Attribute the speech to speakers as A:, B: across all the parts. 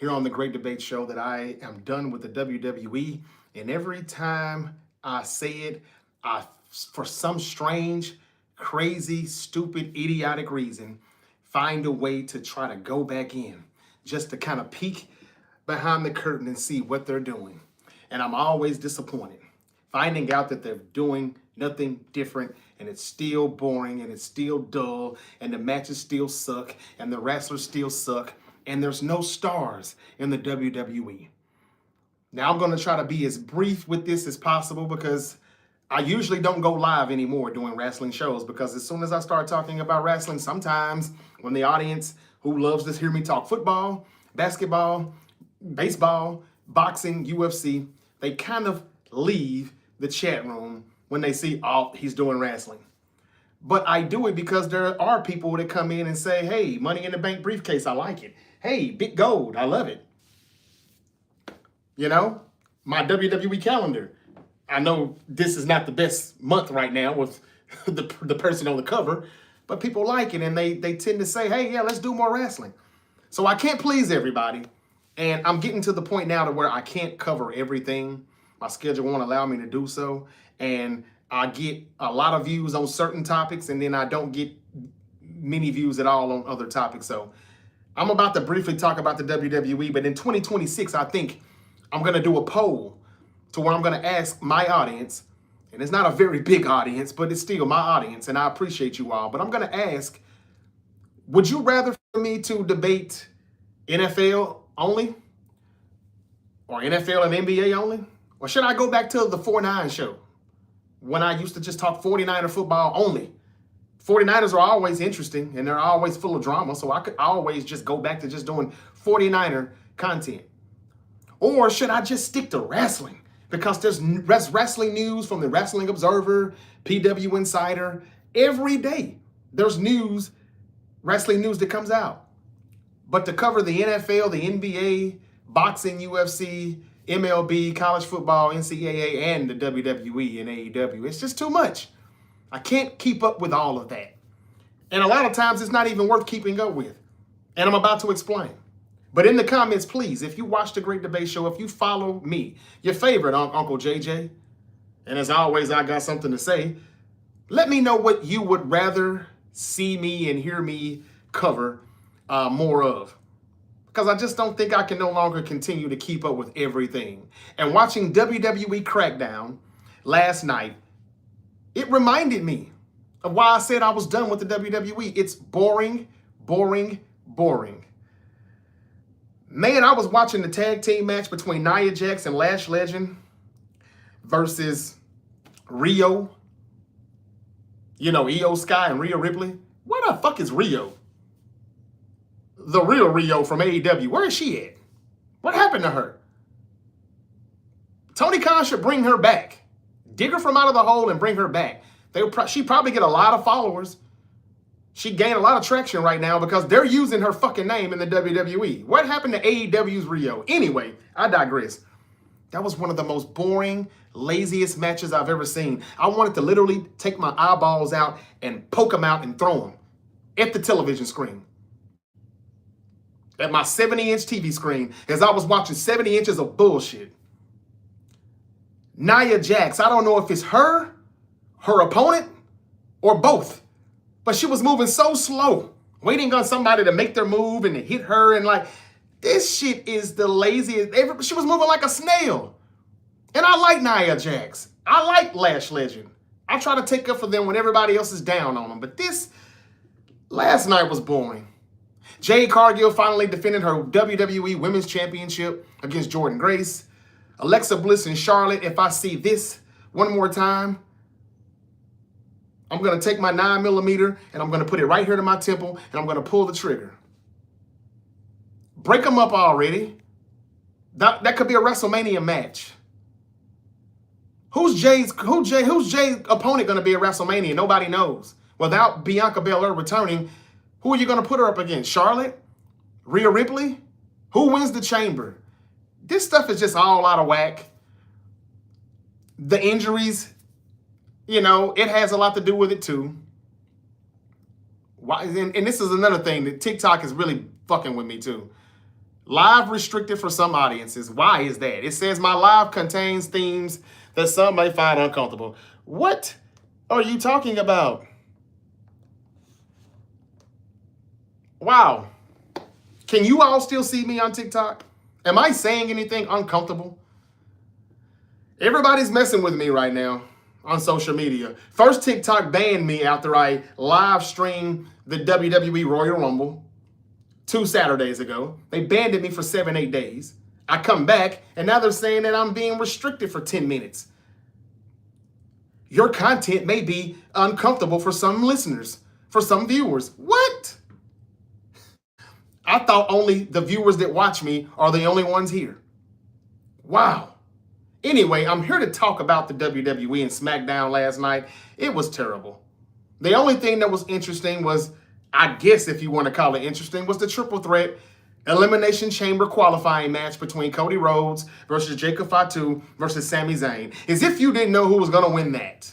A: here on the Great Debate Show that I am done with the WWE. And every time I say it, I, for some strange, crazy, stupid, idiotic reason, find a way to try to go back in just to kind of peek behind the curtain and see what they're doing. And I'm always disappointed, finding out that they're doing nothing different, and it's still boring, and it's still dull, and the matches still suck, and the wrestlers still suck, and there's no stars in the WWE. Now, I'm going to try to be as brief with this as possible because I usually don't go live anymore doing wrestling shows, because as soon as I start talking about wrestling, sometimes when the audience who loves to hear me talk football, basketball, baseball, boxing, UFC, they kind of leave the chat room when they see, oh, he's doing wrestling. But I do it because there are people that come in and say, hey, Money in the Bank briefcase, I like it. Hey, Big Gold, I love it. You know, my WWE calendar. I know this is not the best month right now with the person on the cover, but people like it, and they tend to say, hey, yeah, let's do more wrestling. So I can't please everybody, and I'm getting to the point now to where I can't cover everything. My schedule won't allow me to do so, and I get a lot of views on certain topics, and then I don't get many views at all on other topics. So I'm about to briefly talk about the WWE, but in 2026, I think I'm going to do a poll to where I'm going to ask my audience, and it's not a very big audience, but it's still my audience, and I appreciate you all. But I'm going to ask, would you rather for me to debate NFL only, or NFL and NBA only? Or should I go back to the 4-9 show when I used to just talk 49er football only? 49ers are always interesting, and they're always full of drama, so I could always just go back to just doing 49er content. Or should I just stick to wrestling? Because there's wrestling news from the Wrestling Observer, PW Insider. Every day there's news, wrestling news that comes out. But to cover the NFL, the NBA, boxing, UFC, MLB, college football, NCAA, and the WWE and AEW, it's just too much. I can't keep up with all of that. And a lot of times it's not even worth keeping up with. And I'm about to explain. But in the comments, please, if you watch the Great Debate Show, if you follow me, your favorite Uncle JJ, and as always, I got something to say, let me know what you would rather see me and hear me cover more of. Because I just don't think I can no longer continue to keep up with everything. And watching WWE Crackdown last night, it reminded me of why I said I was done with the WWE. It's boring, boring, boring. Man, I was watching the tag team match between Nia Jax and Lash Legend versus Rio. You know, Io Sky and Rhea Ripley. Where the fuck is Rio? The real Rio from AEW. Where is she at? What happened to her? Tony Khan should bring her back. Dig her from out of the hole and bring her back. She'd probably get a lot of followers. She gained a lot of traction right now because they're using her fucking name in the WWE. What happened to AEW's Rio? Anyway, I digress. That was one of the most boring, laziest matches I've ever seen. I wanted to literally take my eyeballs out and poke them out and throw them at the television screen. At my 70-inch TV screen, as I was watching 70 inches of bullshit. Nia Jax, I don't know if it's her opponent, or both. But she was moving so slow, waiting on somebody to make their move and to hit her. And like, this shit is the laziest. She was moving like a snail. And I like Nia Jax. I like Lash Legend. I try to take up for them when everybody else is down on them. But this last night was boring. Jade Cargill finally defended her WWE Women's Championship against Jordynne Grace. Alexa Bliss and Charlotte, if I see this one more time, I'm going to take my 9mm and I'm going to put it right here to my temple and I'm going to pull the trigger. Break them up already. That could be a WrestleMania match. Who's Jay's opponent going to be at WrestleMania? Nobody knows. Without Bianca Belair returning, who are you going to put her up against? Charlotte? Rhea Ripley? Who wins the Chamber? This stuff is just all out of whack. The injuries, you know, it has a lot to do with it too. Why? And this is another thing that TikTok is really fucking with me too. Live restricted for some audiences. Why is that? It says my live contains themes that some may find uncomfortable. What are you talking about? Wow. Can you all still see me on TikTok? Am I saying anything uncomfortable? Everybody's messing with me right now on social media. First, TikTok banned me after I live streamed the WWE Royal Rumble 2 Saturdays ago. They banned me for 7-8 days. I come back, and now they're saying that I'm being restricted for 10 minutes. Your content may be uncomfortable for some listeners, for some viewers. What? I thought only the viewers that watch me are the only ones here. Wow. Anyway, I'm here to talk about the WWE and Smackdown last night. It was terrible. The only thing that was interesting was, I guess if you want to call it interesting, was the triple threat Elimination Chamber qualifying match between Cody Rhodes versus Jacob Fatu versus Sami Zayn. As if you didn't know who was going to win that.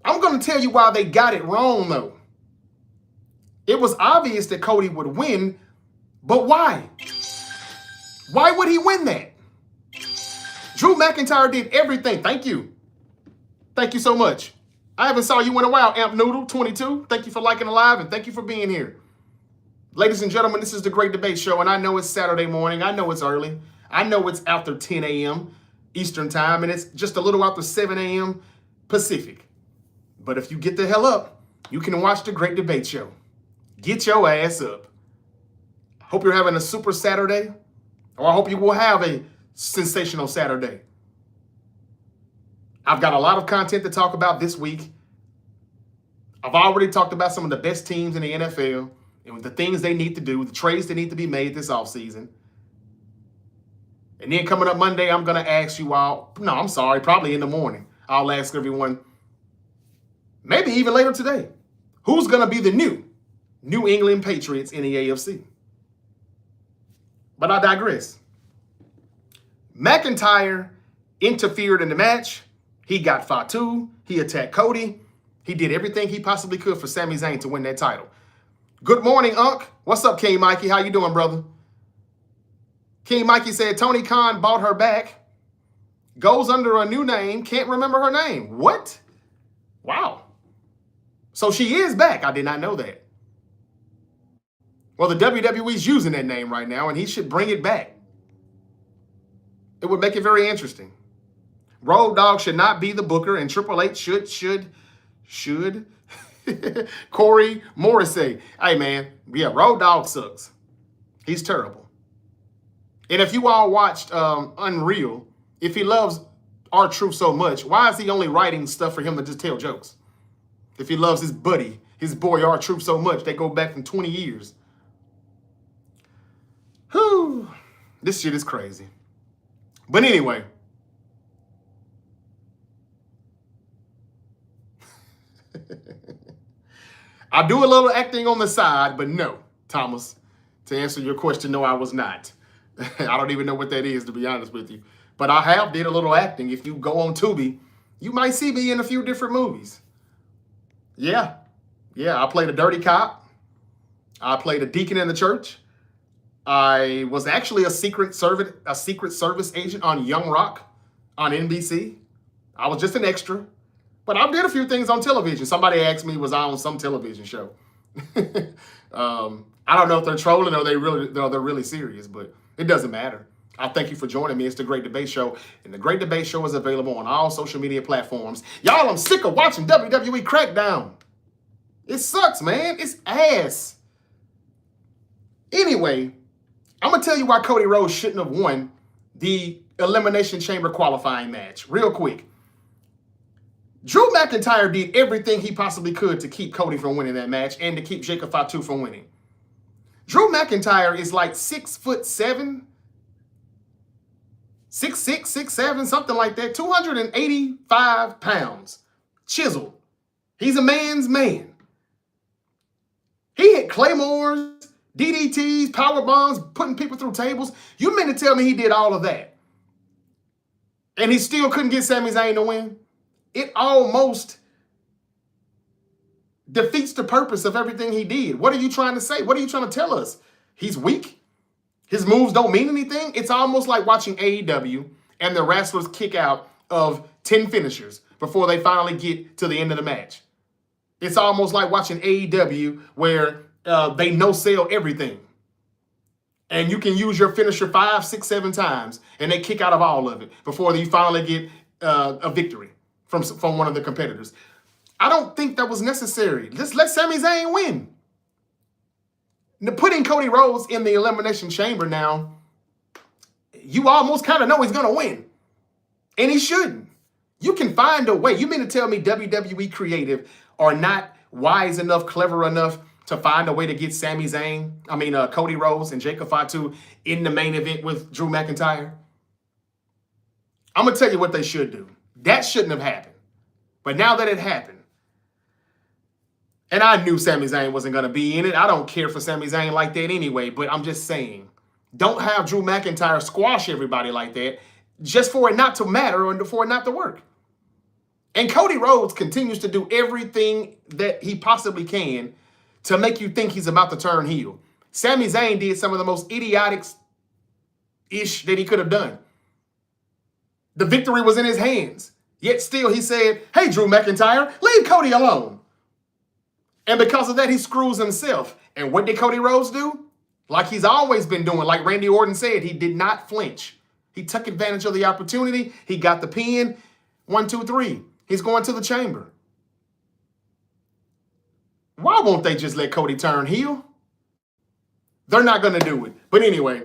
A: I'm going to tell you why they got it wrong, though. It was obvious that Cody would win, but why? Why would he win that? Drew McIntyre did everything. Thank you. Thank you so much. I haven't saw you in a while, Amp Noodle 22. Thank you for liking the live and thank you for being here. Ladies and gentlemen, this is the Great Debate Show, and I know it's Saturday morning. I know it's early. I know it's after 10 a.m. Eastern Time, and it's just a little after 7 a.m. Pacific. But if you get the hell up, you can watch the Great Debate Show. Get your ass up. Hope you're having a super Saturday, or I hope you will have a sensational Saturday. I've got a lot of content to talk about this week. I've already talked about some of the best teams in the NFL and the things they need to do, the trades that need to be made this offseason. And then coming up Monday, I'm going to ask you all, no, I'm sorry, probably in the morning, I'll ask everyone, maybe even later today, who's going to be the New England Patriots in the AFC? But I digress. McIntyre interfered in the match. He got Fatu. He attacked Cody. He did everything he possibly could for Sami Zayn to win that title. Good morning, Unc. What's up, King Mikey? How you doing, brother? King Mikey said Tony Khan bought her back. Goes under a new name. Can't remember her name. What? Wow. So she is back. I did not know that. Well, the WWE's using that name right now, and he should bring it back. It would make it very interesting. Road Dogg should not be the booker, and Triple H should. Corey Morrissey. Hey, man. Yeah, Road Dogg sucks. He's terrible. And if you all watched Unreal, if he loves R-Truth so much, why is he only writing stuff for him to just tell jokes? If he loves his buddy, his boy R-Truth so much, they go back from 20 years. Whew. This shit is crazy. But anyway. I do a little acting on the side, but no, Thomas. To answer your question, no, I was not. I don't even know what that is, to be honest with you. But I have did a little acting. If you go on Tubi, you might see me in a few different movies. Yeah. I played a dirty cop. I played a deacon in the church. I was actually a secret service agent on Young Rock on NBC. I was just an extra, but I did a few things on television. Somebody asked me, was I on some television show? I don't know if they're trolling or they're really serious, but it doesn't matter. I thank you for joining me. It's the Great Debate Show, and the Great Debate Show is available on all social media platforms. Y'all, I'm sick of watching WWE Crackdown. It sucks, man. It's ass. Anyway, I'm going to tell you why Cody Rhodes shouldn't have won the Elimination Chamber qualifying match real quick. Drew McIntyre did everything he possibly could to keep Cody from winning that match and to keep Jacob Fatu from winning. Drew McIntyre is like 6'7", 6'6", 6'7", something like that, 285 pounds, chiseled. He's a man's man. He hit claymores, DDTs, power bombs, putting people through tables. You mean to tell me he did all of that? And he still couldn't get Sami Zayn to win? It almost defeats the purpose of everything he did. What are you trying to say? What are you trying to tell us? He's weak? His moves don't mean anything. It's almost like watching AEW and the wrestlers kick out of 10 finishers before they finally get to the end of the match. It's almost like watching AEW where they no-sell everything. And you can use your finisher 5, 6, 7 times, and they kick out of all of it before you finally get a victory from one of the competitors. I don't think that was necessary. Just let Sami Zayn win. Now, putting Cody Rhodes in the Elimination Chamber now, you almost kind of know he's going to win. And he shouldn't. You can find a way. You mean to tell me WWE creative are not wise enough, clever enough to find a way to get Cody Rhodes and Jacob Fatu in the main event with Drew McIntyre? I'm going to tell you what they should do. That shouldn't have happened. But now that it happened, and I knew Sami Zayn wasn't going to be in it. I don't care for Sami Zayn like that anyway, but I'm just saying, don't have Drew McIntyre squash everybody like that just for it not to matter or for it not to work. And Cody Rhodes continues to do everything that he possibly can to make you think he's about to turn heel. Sami Zayn did some of the most idiotic-ish that he could have done. The victory was in his hands. Yet still he said, hey, Drew McIntyre, leave Cody alone. And because of that, he screws himself. And what did Cody Rhodes do? Like he's always been doing, like Randy Orton said, he did not flinch. He took advantage of the opportunity. He got the pin. 1, 2, 3. He's going to the chamber. Why won't they just let Cody turn heel? They're not going to do it. But anyway,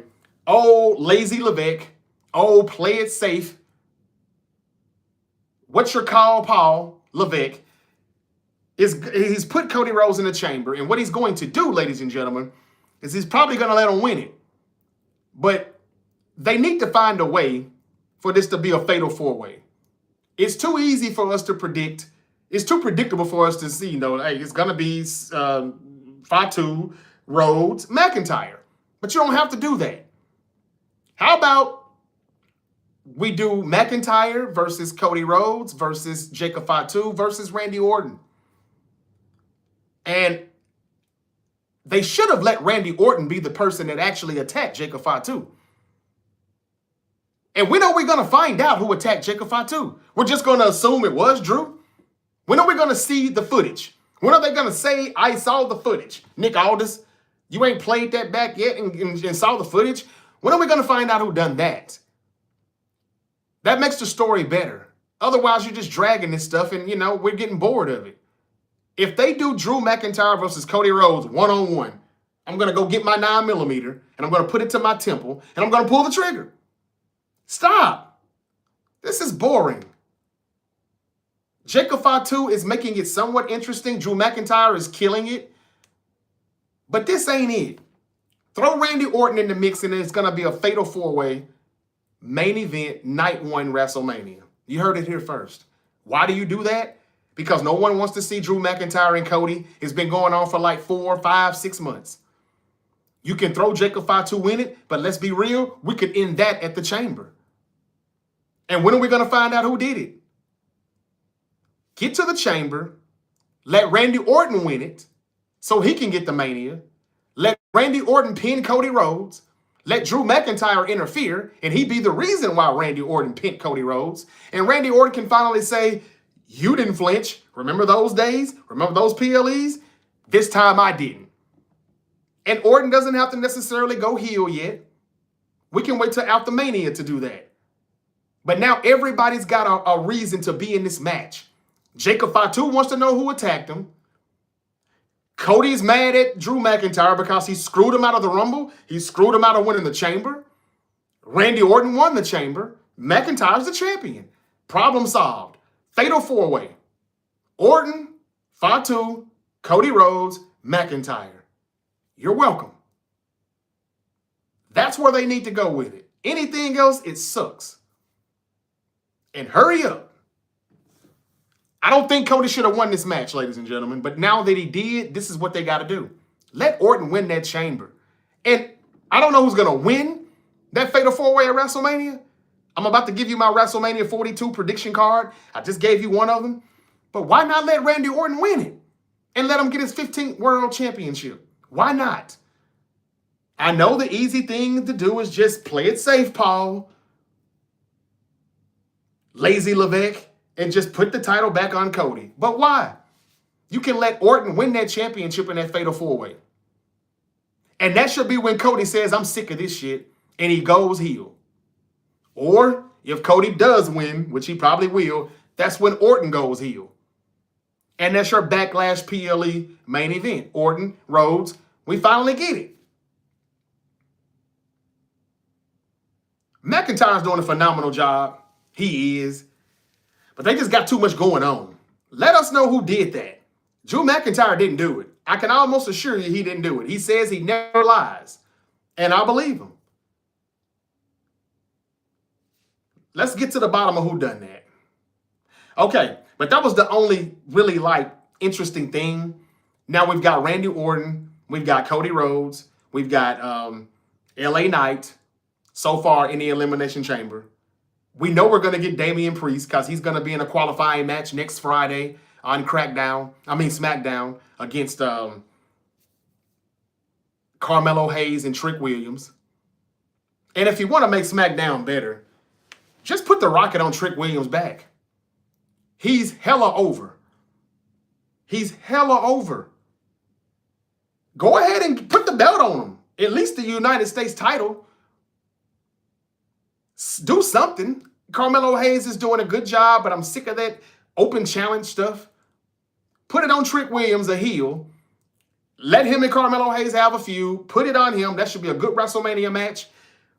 A: lazy Levesque, play it safe. What's your call, Paul Levesque? He's put Cody Rhodes in the chamber, and what he's going to do, ladies and gentlemen, is he's probably going to let him win it. But they need to find a way for this to be a fatal 4-way. It's too easy for us to predict. It's too predictable for us to see, hey, it's going to be Fatu, Rhodes, McIntyre. But you don't have to do that. How about we do McIntyre versus Cody Rhodes versus Jacob Fatu versus Randy Orton? And they should have let Randy Orton be the person that actually attacked Jacob Fatu. And when are we going to find out who attacked Jacob Fatu? We're just going to assume it was Drew? When are we going to see the footage? When are they going to say, I saw the footage? Nick Aldis, you ain't played that back yet and saw the footage? When are we going to find out who done that? That makes the story better. Otherwise, you're just dragging this stuff and, we're getting bored of it. If they do Drew McIntyre versus Cody Rhodes one-on-one, I'm going to go get my 9mm and I'm going to put it to my temple and I'm going to pull the trigger. Stop. This is boring. Jacob Fatu is making it somewhat interesting. Drew McIntyre is killing it. But this ain't it. Throw Randy Orton in the mix and it's going to be a fatal 4-way main event, night 1 WrestleMania. You heard it here first. Why do you do that? Because no one wants to see Drew McIntyre and Cody. It's been going on for like 4, 5, 6 months. You can throw Jacob Fatu in it, but let's be real, we could end that at the chamber. And when are we going to find out who did it? Get to the chamber, let Randy Orton win it so he can get the Mania. Let Randy Orton pin Cody Rhodes. Let Drew McIntyre interfere, and he be the reason why Randy Orton pinned Cody Rhodes. And Randy Orton can finally say, you didn't flinch. Remember those days? Remember those PLEs? This time I didn't. And Orton doesn't have to necessarily go heel yet. We can wait till after Mania to do that. But now everybody's got a reason to be in this match. Jacob Fatu wants to know who attacked him. Cody's mad at Drew McIntyre because he screwed him out of the Rumble. He screwed him out of winning the chamber. Randy Orton won the chamber. McIntyre's the champion. Problem solved. Fatal 4-way. Orton, Fatu, Cody Rhodes, McIntyre. You're welcome. That's where they need to go with it. Anything else, it sucks. And hurry up. I don't think Cody should have won this match, ladies and gentlemen. But now that he did, this is what they got to do. Let Orton win that chamber. And I don't know who's going to win that Fatal 4-way at WrestleMania. I'm about to give you my WrestleMania 42 prediction card. I just gave you one of them. But why not let Randy Orton win it? And let him get his 15th World Championship? Why not? I know the easy thing to do is just play it safe, Paul. Lazy Levesque, and just put the title back on Cody. But why? You can let Orton win that championship in that fatal four-way. And that should be when Cody says, I'm sick of this shit, and he goes heel. Or if Cody does win, which he probably will, that's when Orton goes heel. And that's your Backlash PLE main event. Orton, Rhodes, we finally get it. McIntyre's doing a phenomenal job. He is. But they just got too much going on. Let us know who did that. Drew McIntyre didn't do it. I can almost assure you he didn't do it. He says he never lies. And I believe him. Let's get to the bottom of who done that. Okay, but that was the only really interesting thing. Now we've got Randy Orton. We've got Cody Rhodes. We've got LA Knight so far in the Elimination Chamber. We know we're going to get Damian Priest because he's going to be in a qualifying match next Friday on Smackdown against Carmelo Hayes and Trick Williams. And if you want to make Smackdown better, just put the rocket on Trick Williams' back. He's hella over. He's hella over. Go ahead and put the belt on him. At least the United States title. Do something. Carmelo Hayes is doing a good job, but I'm sick of that open challenge stuff. Put it on Trick Williams, a heel. Let him and Carmelo Hayes have a feud. Put it on him. That should be a good WrestleMania match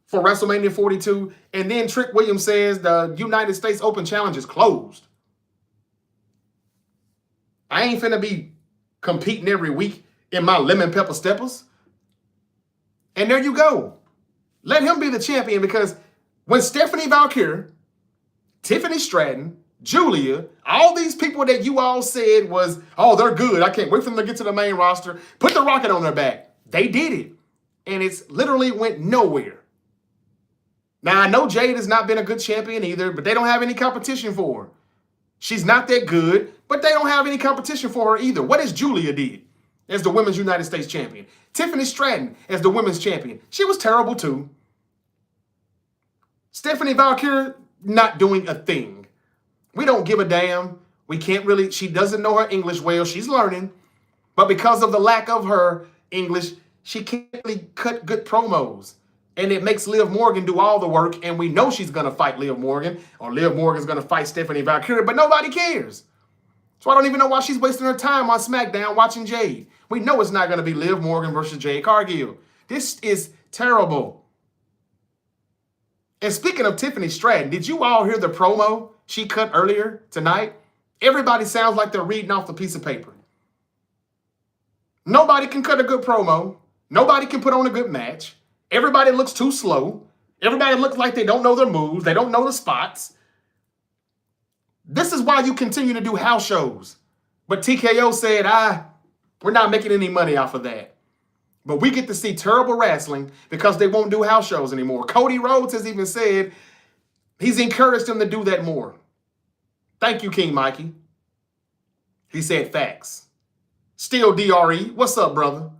A: for WrestleMania 42. And then Trick Williams says the United States Open Challenge is closed. I ain't finna be competing every week in my lemon pepper steppers. And there you go. Let him be the champion, because when Stephanie Valkyrie, Tiffany Stratton, Julia, all these people that you all said was, oh, they're good, I can't wait for them to get to the main roster, put the rocket on their back. They did it. And it's literally went nowhere. Now, I know Jade has not been a good champion either, but they don't have any competition for her. She's not that good, but they don't have any competition for her either. What has Julia did as the Women's United States Champion? Tiffany Stratton as the Women's Champion. She was terrible too. Stephanie Valkyrie not doing a thing. We don't give a damn. We can't really, she doesn't know her English well. She's learning. But because of the lack of her English, she can't really cut good promos. And it makes Liv Morgan do all the work. And we know she's going to fight Liv Morgan, or Liv Morgan's going to fight Stephanie Valkyrie, but nobody cares. So I don't even know why she's wasting her time on SmackDown watching Jade. We know it's not going to be Liv Morgan versus Jade Cargill. This is terrible. And speaking of Tiffany Stratton, did you all hear the promo she cut earlier tonight? Everybody sounds like they're reading off a piece of paper. Nobody can cut a good promo. Nobody can put on a good match. Everybody looks too slow. Everybody looks like they don't know their moves. They don't know the spots. This is why you continue to do house shows. But TKO said, we're not making any money off of that. But we get to see terrible wrestling because they won't do house shows anymore. Cody Rhodes has even said he's encouraged them to do that more. Thank you, King Mikey. He said facts. Still DRE, what's up, brother?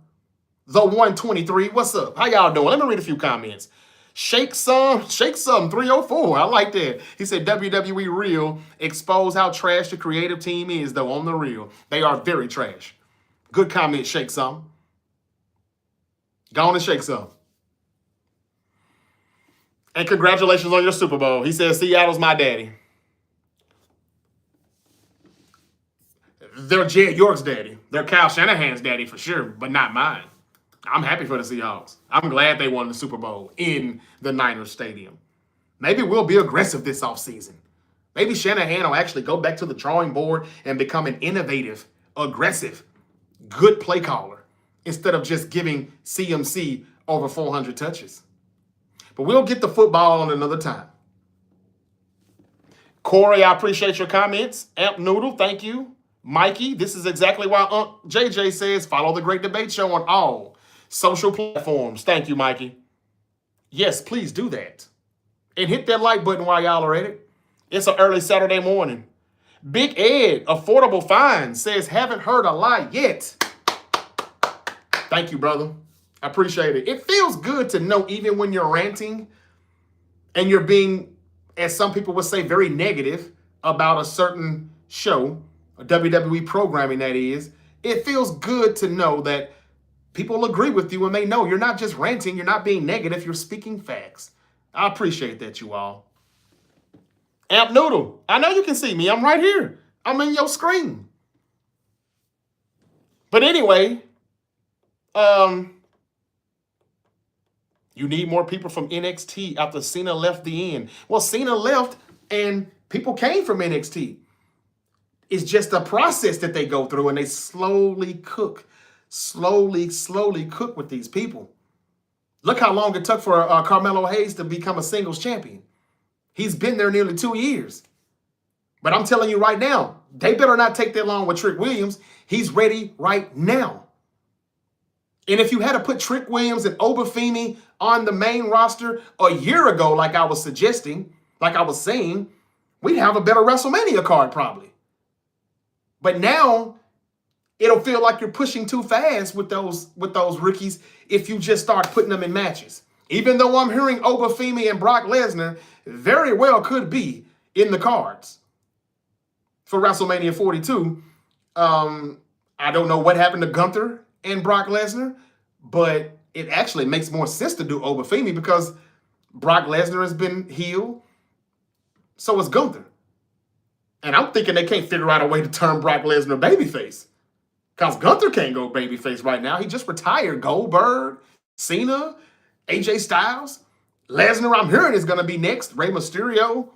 A: The 123, what's up? How y'all doing? Let me read a few comments. Shake some 304. I like that. He said WWE Real expose how trash the creative team is, though, on the real. They are very trash. Good comment, Shake some. Go on and shake some. And congratulations on your Super Bowl. He says Seattle's my daddy. They're Jed York's daddy. They're Kyle Shanahan's daddy for sure, but not mine. I'm happy for the Seahawks. I'm glad they won the Super Bowl in the Niners Stadium. Maybe we'll be aggressive this offseason. Maybe Shanahan will actually go back to the drawing board and become an innovative, aggressive, good play caller instead of just giving CMC over 400 touches. But we'll get the football on another time. Corey, I appreciate your comments. Amp Noodle, thank you. Mikey, this is exactly why Unc JJ says follow the Great Debate Show on all social platforms. Thank you, Mikey. Yes, please do that. And hit that like button while y'all are at it. It's an early Saturday morning. Big Ed, Affordable Fine, says haven't heard a lie yet. Thank you, brother. I appreciate it. It feels good to know, even when you're ranting and you're being, as some people would say, very negative about a certain show, a WWE programming that is, it feels good to know that people agree with you and they know you're not just ranting, you're not being negative, you're speaking facts. I appreciate that, you all. Amp Noodle, I know you can see me. I'm right here. I'm in your screen. But anyway, you need more people from NXT after Cena left the end. Well, Cena left and people came from NXT. It's just a process that they go through, and they slowly cook with these people. Look how long it took for Carmelo Hayes to become a singles champion. He's been there nearly 2 years. But I'm telling you right now, they better not take that long with Trick Williams. He's ready right now. And if you had to put Trick Williams and Obafemi on the main roster a year ago, like I was suggesting, like I was saying, we'd have a better WrestleMania card probably. But now it'll feel like you're pushing too fast with those rookies if you just start putting them in matches. Even though I'm hearing Obafemi and Brock Lesnar very well could be in the cards for WrestleMania 42. I don't know what happened to Gunther and Brock Lesnar, but it actually makes more sense to do Obafemi because Brock Lesnar has been healed. So is Gunther. And I'm thinking they can't figure out a way to turn Brock Lesnar babyface. Because Gunther can't go babyface right now. He just retired. Goldberg, Cena, AJ Styles, Lesnar, I'm hearing, is going to be next. Rey Mysterio.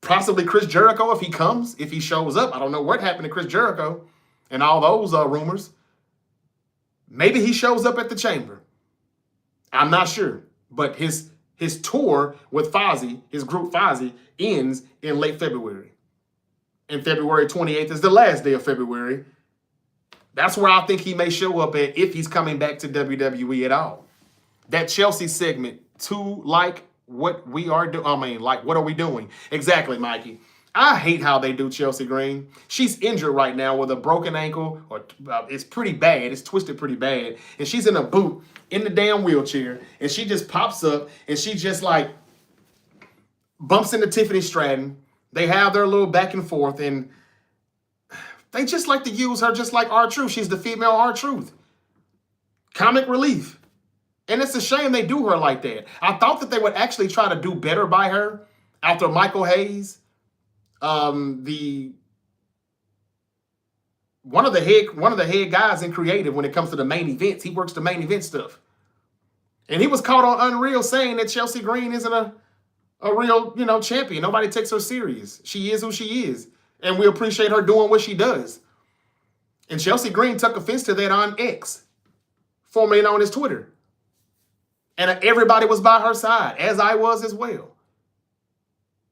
A: Possibly Chris Jericho if he comes, if he shows up. I don't know what happened to Chris Jericho and all those rumors. Maybe he shows up at the Chamber. I'm not sure. But his tour with Fozzy, his group Fozzy, ends in late February. And February 28th is the last day of February. That's where I think he may show up at if he's coming back to WWE at all. That Chelsea segment, too, like what we are doing. I mean, like, what are we doing? Exactly, Mikey. I hate how they do Chelsea Green. She's injured right now with a broken ankle, or it's pretty bad. It's twisted pretty bad. And she's in a boot in the damn wheelchair. And she just pops up and she just like bumps into Tiffany Stratton. They have their little back and forth, and they just like to use her just like R-Truth. She's the female R-Truth. Comic relief. And it's a shame they do her like that. I thought that they would actually try to do better by her after Michael Hayes, one of the head guys in creative when it comes to the main events. He works the main event stuff. And he was caught on Unreal saying that Chelsea Green isn't a real, champion. Nobody takes her serious. She is who she is. And we appreciate her doing what she does. And Chelsea Green took offense to that on X, formerly known as Twitter. And everybody was by her side, as I was as well.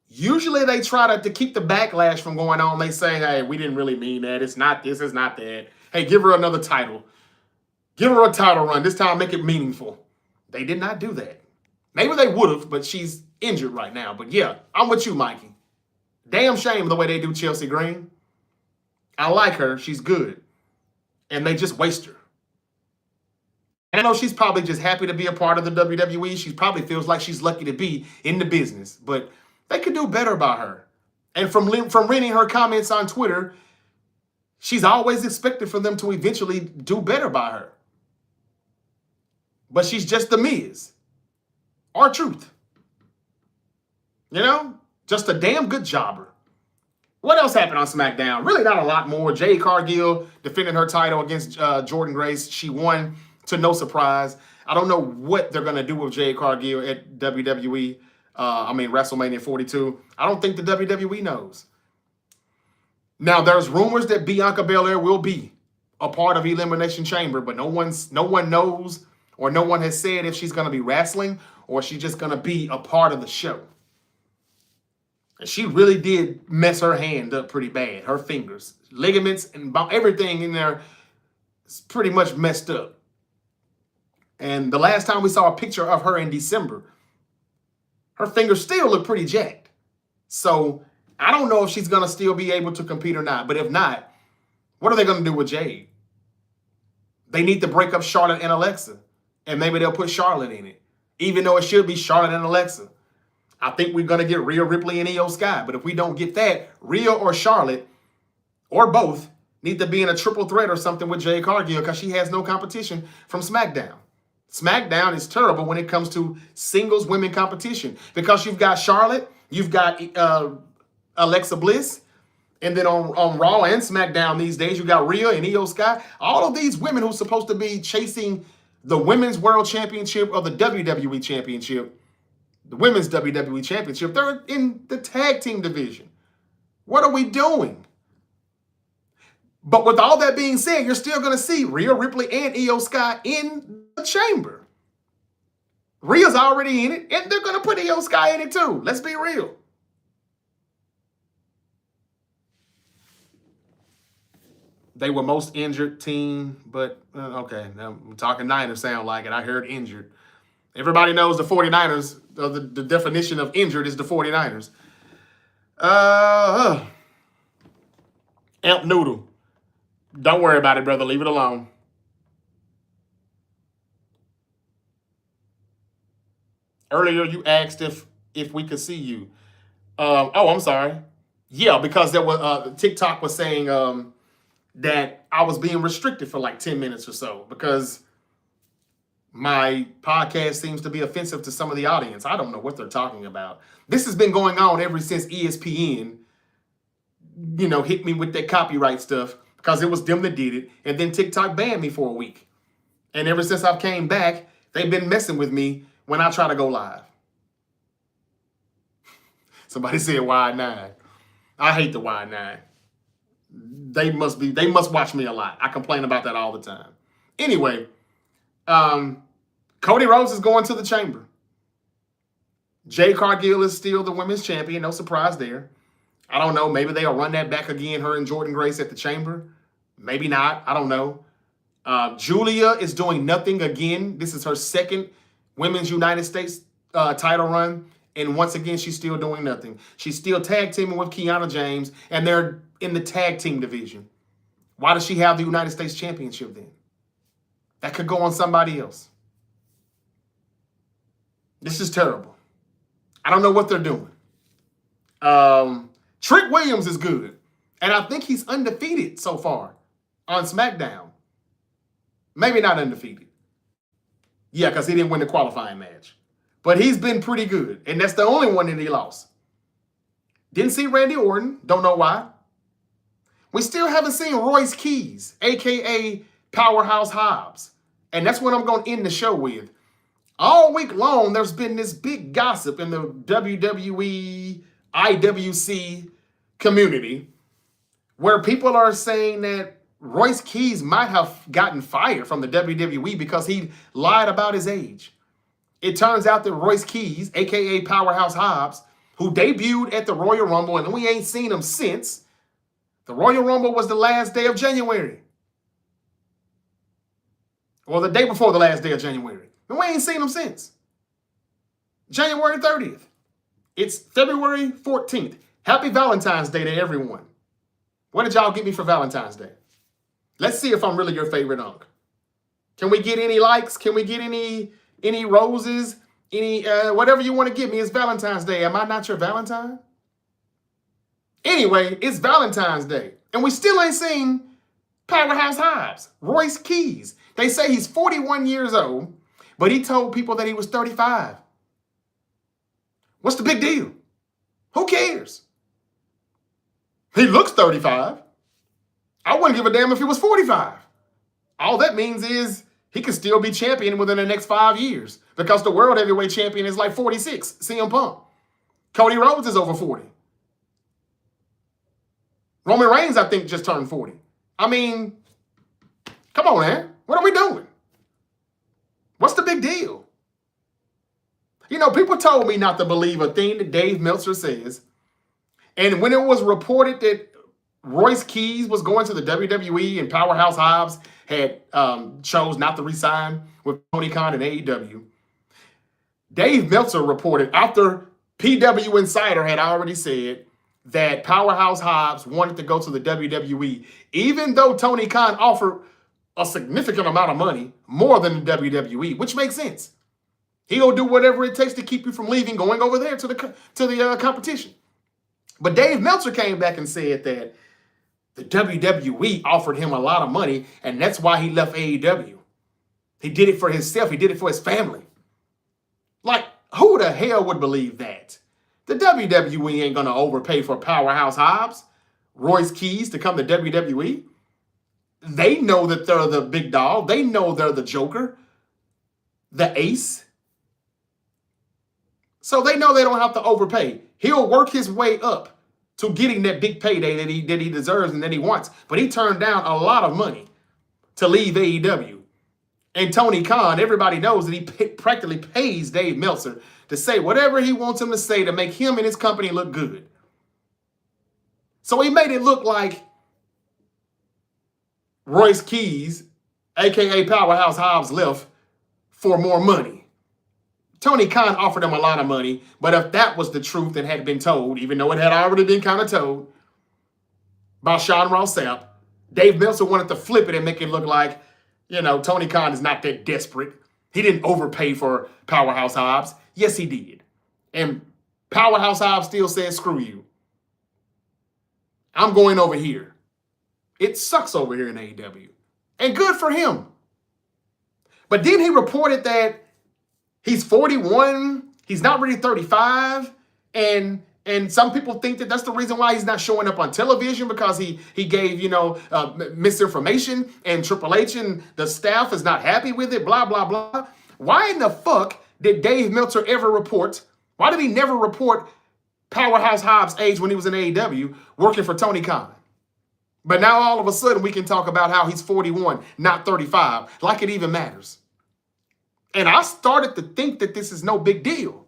A: Usually they try to keep the backlash from going on. They say, hey, we didn't really mean that. It's not this, it's not that. Hey, give her another title. Give her a title run. This time make it meaningful. They did not do that. Maybe they would have, but she's injured right now. But yeah, I'm with you, Mikey. Damn shame the way they do Chelsea Green. I like her. She's good. And they just waste her. I know she's probably just happy to be a part of the WWE. She probably feels like she's lucky to be in the business. But they could do better by her. And from reading her comments on Twitter, she's always expected for them to eventually do better by her. But she's just the Miz. R-Truth. Just a damn good jobber. What else happened on Smackdown? Really not a lot more. Jade Cargill defended her title against Jordynne Grace. She won to no surprise. I don't know what they're going to do with Jade Cargill at WrestleMania 42. I don't think the WWE knows. Now, there's rumors that Bianca Belair will be a part of Elimination Chamber, but no one knows, or no one has said if she's going to be wrestling or she's just going to be a part of the show. And she really did mess her hand up pretty bad. Her fingers, ligaments, and everything in there is pretty much messed up. And the last time we saw a picture of her in December, her fingers still look pretty jacked. So I don't know if she's going to still be able to compete or not. But if not, what are they going to do with Jade? They need to break up Charlotte and Alexa. And maybe they'll put Charlotte in it. Even though it should be Charlotte and Alexa. I think we're going to get Rhea Ripley and Io Sky. But if we don't get that, Rhea or Charlotte, or both, need to be in a triple threat or something with Jade Cargill because she has no competition from Smackdown. Smackdown is terrible when it comes to singles women competition because you've got Charlotte, you've got Alexa Bliss, and then on Raw and SmackDown these days, you got Rhea and Io Sky. All of these women who are supposed to be chasing the Women's World Championship or the WWE Championship, the Women's WWE Championship, they're in the tag team division. What are we doing? But with all that being said, you're still going to see Rhea Ripley and Io Sky in the chamber. Rhea's already in it, and they're going to put Io Sky in it too. Let's be real. They were most injured team, but okay, now I'm talking Niners sound like it. I heard injured. Everybody knows the 49ers, the definition of injured is the 49ers. Amp Noodle. Don't worry about it, brother. Leave it alone. Earlier, you asked if we could see you. I'm sorry. Yeah, because there was TikTok was saying that I was being restricted for like 10 minutes or so because my podcast seems to be offensive to some of the audience. I don't know what they're talking about. This has been going on ever since ESPN, hit me with that copyright stuff because it was them that did it. And then TikTok banned me for a week. And ever since I came back, they've been messing with me when I try to go live. Somebody said wide nine. I hate the wide nine. They must watch me a lot. I complain about that all the time. Anyway, Cody Rhodes is going to the chamber. Jade Cargill is still the women's champion. No surprise there. I don't know. Maybe they'll run that back again, her and Jordan Grace at the chamber. Maybe not. I don't know. Julia is doing nothing again. This is her second Women's United States title run. And once again, she's still doing nothing. She's still tag teaming with Kiana James, and they're in the tag team division. Why does she have the United States Championship then? That could go on somebody else. This is terrible. I don't know what they're doing. Trick Williams is good. And I think he's undefeated so far on SmackDown. Maybe not undefeated. Yeah, because he didn't win the qualifying match. But he's been pretty good. And that's the only one that he lost. Didn't see Randy Orton. Don't know why. We still haven't seen Royce Keys, a.k.a. Powerhouse Hobbs. And that's what I'm going to end the show with. All week long, there's been this big gossip in the WWE, IWC community where people are saying that Royce Keys might have gotten fired from the WWE because he lied about his age. It turns out that Royce Keys, a.k.a. Powerhouse Hobbs, who debuted at the Royal Rumble, and we ain't seen him since. The Royal Rumble was the last day of January. Or the day before the last day of January. And we ain't seen him since. January 30th. It's February 14th. Happy Valentine's Day to everyone. What did y'all get me for Valentine's Day? Let's see if I'm really your favorite unk. Can we get any likes? Can we get any roses? Any whatever you want to give me? It's Valentine's Day. Am I not your Valentine? Anyway, it's Valentine's Day. And we still ain't seen Powerhouse Hobbs, Royce Keys. They say he's 41 years old, but he told people that he was 35. What's the big deal? Who cares? He looks 35. I wouldn't give a damn if he was 45. All that means is he could still be champion within the next 5 years because the world heavyweight champion is like 46, CM Punk. Cody Rhodes is over 40. Roman Reigns, I think, just turned 40. I mean, come on, man. What are we doing? What's the big deal? People told me not to believe a thing that Dave Meltzer says. And when it was reported that Royce Keys was going to the WWE and Powerhouse Hobbs had chose not to resign with Tony Khan and AEW, Dave Meltzer reported after PW Insider had already said that Powerhouse Hobbs wanted to go to the WWE, even though Tony Khan offered a significant amount of money, more than the WWE, which makes sense. He'll do whatever it takes to keep you from leaving, going over there to the competition. But Dave Meltzer came back and said that the WWE offered him a lot of money, and that's why he left AEW. He did it for himself. He did it for his family. Like, who the hell would believe that? The WWE ain't going to overpay for Powerhouse Hobbs, Royce Keys to come to WWE. They know that they're the big dog. They know they're the Joker, the ace. So they know they don't have to overpay. He'll work his way up to getting that big payday that he deserves and that he wants. But he turned down a lot of money to leave AEW. And Tony Khan, everybody knows that he practically pays Dave Meltzer to say whatever he wants him to say to make him and his company look good. So he made it look like Royce Keys, a.k.a. Powerhouse Hobbs, left for more money. Tony Khan offered him a lot of money, but if that was the truth and had been told, even though it had already been kind of told by Sean Ross Sapp, Dave Meltzer wanted to flip it and make it look like, Tony Khan is not that desperate. He didn't overpay for Powerhouse Hobbs. Yes, he did. And Powerhouse Hobbs still said, screw you. I'm going over here. It sucks over here in AEW. And good for him. But then he reported that he's 41, he's not really 35, and some people think that that's the reason why he's not showing up on television, because he gave, misinformation, and Triple H and the staff is not happy with it, blah, blah, blah. Why in the fuck did Dave Meltzer ever report? Why did he never report Powerhouse Hobbs' age when he was in AEW working for Tony Khan? But now all of a sudden we can talk about how he's 41, not 35, like it even matters. And I started to think that this is no big deal.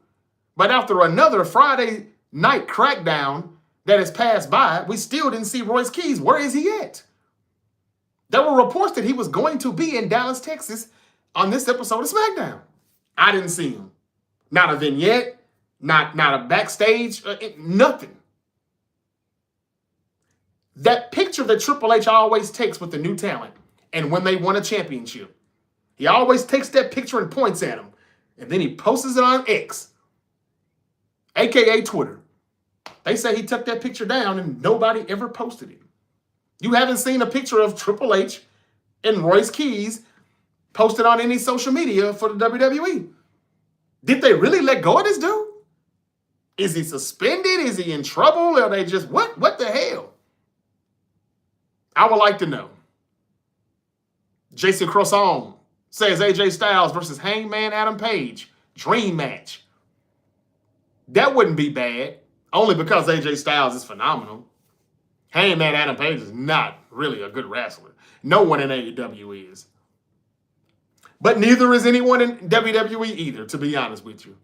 A: But after another Friday night crackdown that has passed by, we still didn't see Royce Keys. Where is he at? There were reports that he was going to be in Dallas, Texas on this episode of Smackdown. I didn't see him. Not a vignette, not a backstage, nothing. That picture that Triple H always takes with the new talent, and when they won a championship, he always takes that picture and points at him, and then he posts it on X, a.k.a. Twitter. They say he took that picture down and nobody ever posted it. You haven't seen a picture of Triple H and Royce Keys posted on any social media for the WWE. Did they really let go of this dude? Is he suspended? Is he in trouble? Are they just, what the hell? I would like to know. Jason Croissant says AJ Styles versus Hangman Adam Page. Dream match. That wouldn't be bad, only because AJ Styles is phenomenal. Hangman Adam Page is not really a good wrestler. No one in AEW is. But neither is anyone in WWE either, to be honest with you.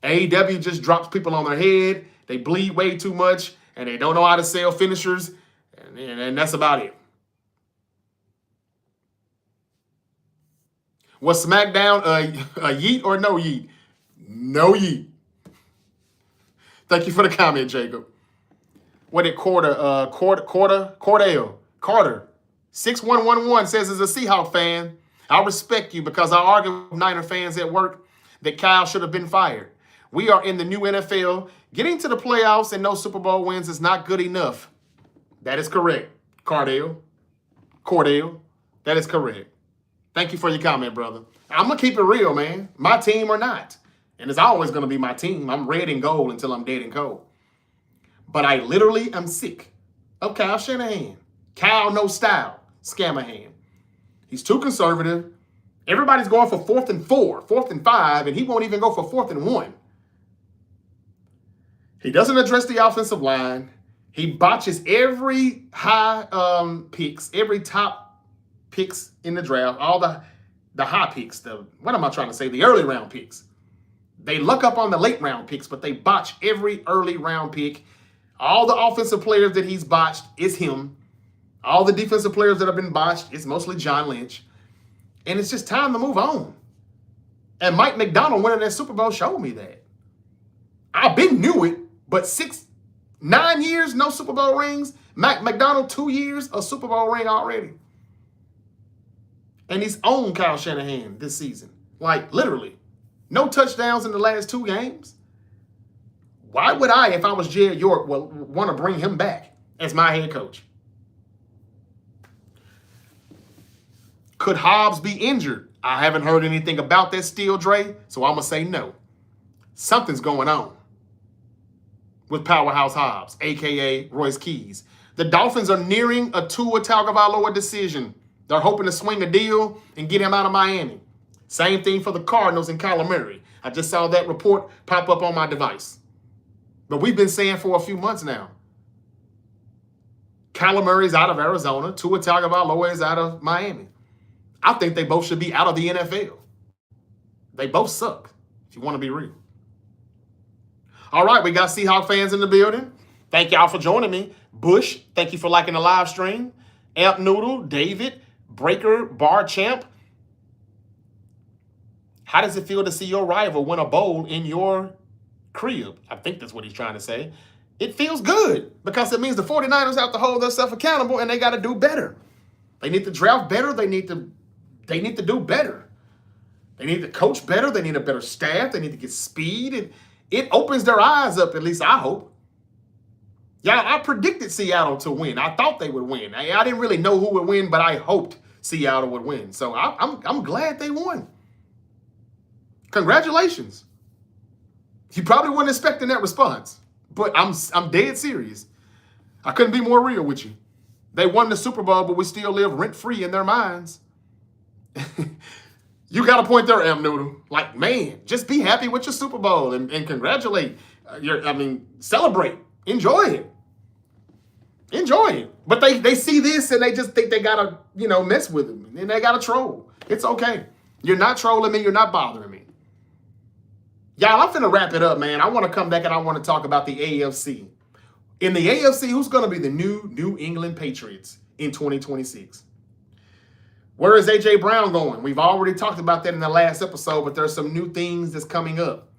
A: AEW just drops people on their head. They bleed way too much, and they don't know how to sell finishers, and that's about it. Was SmackDown a yeet or no yeet? No yeet. Thank you for the comment, Jacob. What did Carter 6111 says, as a Seahawk fan, I respect you because I argue with Niner fans at work that Kyle should have been fired. We are in the new NFL. Getting to the playoffs and no Super Bowl wins is not good enough. That is correct, Cordell. That is correct. Thank you for your comment, brother. I'm going to keep it real, man. My team or not. And it's always going to be my team. I'm red and gold until I'm dead and cold. But I literally am sick of Kyle Shanahan. Kyle no style. Scamahan. He's too conservative. Everybody's going for 4th and 4, 4th and 5, and he won't even go for 4th and 1. He doesn't address the offensive line. He botches every high picks, every top picks in the draft, all the high picks, the early round picks. They luck up on the late round picks, but they botch every early round pick. All the offensive players that he's botched is him. All the defensive players that have been botched, it's mostly John Lynch. And it's just time to move on. And Mike McDonald winning that Super Bowl showed me that. I've been knew it, but 9 years, no Super Bowl rings. Mike McDonald, 2 years, a Super Bowl ring already. And he's owned Kyle Shanahan this season. Like, literally. No touchdowns in the last 2 games. Why would I, if I was Jed York, want to bring him back as my head coach? Could Hobbs be injured? I haven't heard anything about that still, Dre, so I'm going to say no. Something's going on with Powerhouse Hobbs, a.k.a. Royce Keys. The Dolphins are nearing a Tua Tagovailoa decision. They're hoping to swing a deal and get him out of Miami. Same thing for the Cardinals and Kyler Murray. I just saw that report pop up on my device. But we've been saying for a few months now, Kyler Murray's out of Arizona. Tua Tagovailoa is out of Miami. I think they both should be out of the NFL. They both suck, if you want to be real. All right, we got Seahawks fans in the building. Thank y'all for joining me. Bush, thank you for liking the live stream. Amp Noodle, David, Breaker, Bar Champ. How does it feel to see your rival win a bowl in your crib? I think that's what he's trying to say. It feels good because it means the 49ers have to hold themselves accountable and they got to do better. They need to draft better. They need to do better. They need to coach better. They need a better staff. They need to get speed. And it opens their eyes up, at least I hope. Yeah, I predicted Seattle to win. I thought they would win. I didn't really know who would win, but I hoped Seattle would win. So I'm glad they won. Congratulations. You probably weren't expecting that response, but I'm dead serious. I couldn't be more real with you. They won the Super Bowl, but we still live rent-free in their minds. You got a point there, Amp Noodle. Like, man, just be happy with your Super Bowl and congratulate. Celebrate. Enjoy it. Enjoy it. But they see this and they just think they got to, mess with them. And they got to troll. It's okay. You're not trolling me. You're not bothering me. Y'all, I'm finna wrap it up, man. I want to come back and I want to talk about the AFC. In the AFC, who's going to be the New England Patriots in 2026? Where is A.J. Brown going? We've already talked about that in the last episode, but there's some new things that's coming up.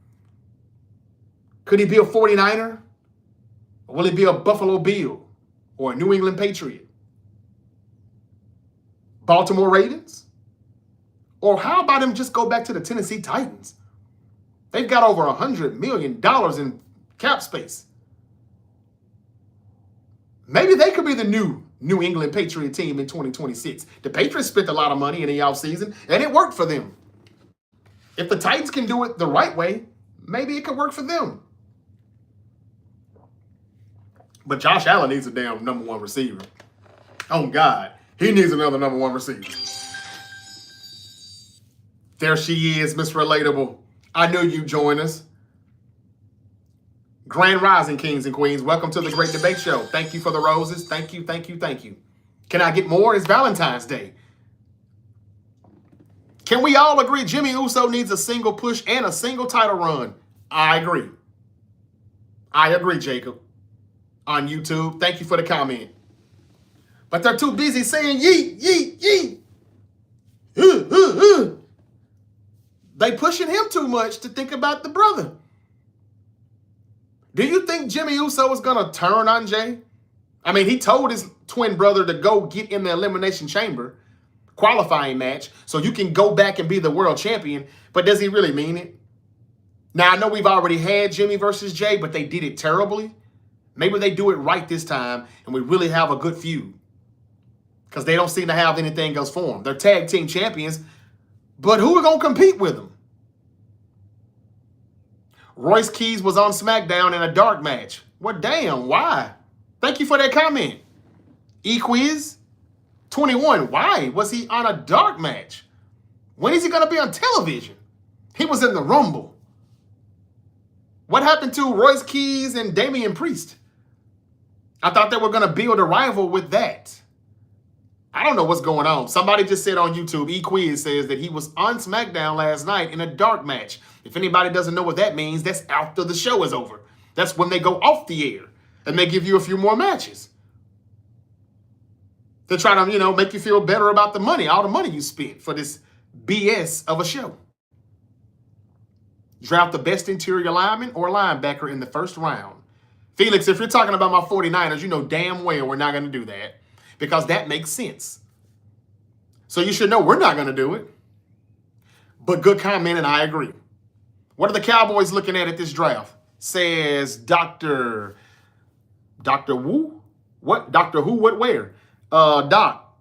A: Could he be a 49er? Or will he be a Buffalo Bill or a New England Patriot? Baltimore Ravens? Or how about him just go back to the Tennessee Titans? They've got over $100 million in cap space. Maybe they could be the New England Patriot team in 2026. The Patriots spent a lot of money in the offseason, and it worked for them. If the Titans can do it the right way, maybe it could work for them. But Josh Allen needs a damn number 1 receiver. Oh, God. He needs another number 1 receiver. There she is, Miss Relatable. I knew you'd join us. Grand Rising, Kings and Queens. Welcome to the Great Debate Show. Thank you for the roses. Thank you, thank you, thank you. Can I get more? It's Valentine's Day. Can we all agree Jimmy Uso needs a single push and a single title run? I agree. I agree, Jacob. On YouTube. Thank you for the comment. But they're too busy saying yeet, yeet, yeet. They pushing him too much to think about the brother. Do you think Jimmy Uso is going to turn on Jay? I mean, he told his twin brother to go get in the Elimination Chamber qualifying match so you can go back and be the world champion. But does he really mean it? Now, I know we've already had Jimmy versus Jay, but they did it terribly. Maybe they do it right this time and we really have a good feud. Because they don't seem to have anything else for them. They're tag team champions, but who are going to compete with them? Royce Keys was on Smackdown in a dark match. Well, damn, why? Thank you for that comment. E-Quiz 21, why was he on a dark match? When is he going to be on television? He was in the Rumble. What happened to Royce Keys and Damian Priest? I thought they were going to build a rival with that. I don't know what's going on. Somebody just said on YouTube, E-Quiz says that he was on SmackDown last night in a dark match. If anybody doesn't know what that means, that's after the show is over. That's when they go off the air and they give you a few more matches. To try to, make you feel better about the money, all the money you spent for this BS of a show. Draft the best interior lineman or linebacker in the first round. Felix, if you're talking about my 49ers, you know damn well we're not going to do that because that makes sense. So you should know we're not going to do it. But good comment, and I agree. What are the Cowboys looking at this draft? Says Dr. Wu? What? Dr. Who? What? Where? Doc,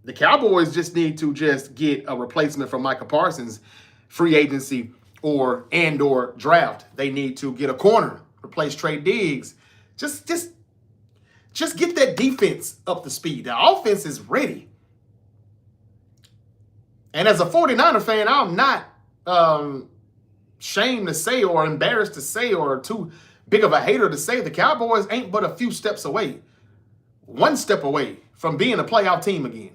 A: the Cowboys just need to just get a replacement for Micah Parsons, free agency or draft. They need to get a corner, replace Trey Diggs. Just get that defense up to speed. The offense is ready. And as a 49er fan, I'm not ashamed to say or embarrassed to say or too big of a hater to say the Cowboys ain't but a few steps away, one step away from being a playoff team again.